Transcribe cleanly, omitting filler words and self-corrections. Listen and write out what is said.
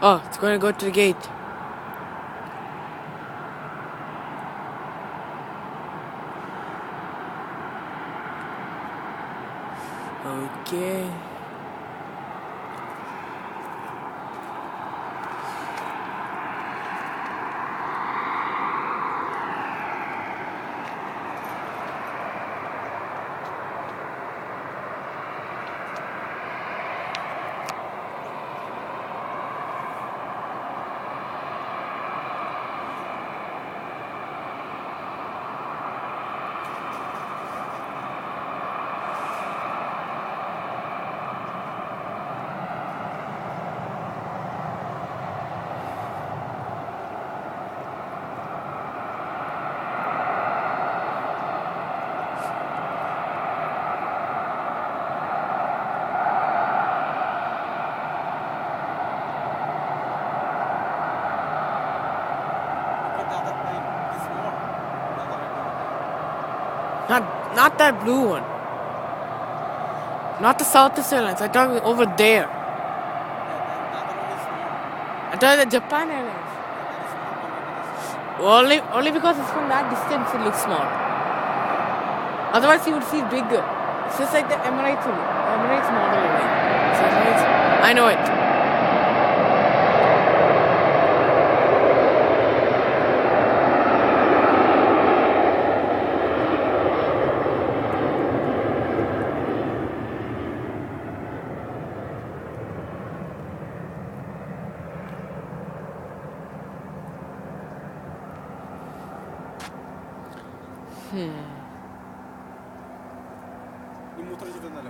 Oh, it's going to go to the gate. Okay. Not that blue one. Not the Southwest Airlines. I'm talking over there. I thought the Japan Airlines. Only because it's from that distance it looks small. Otherwise you would see bigger. It's just like the Emirates only. Emirates model only. So Emirates, I know it. Ni motor aja udah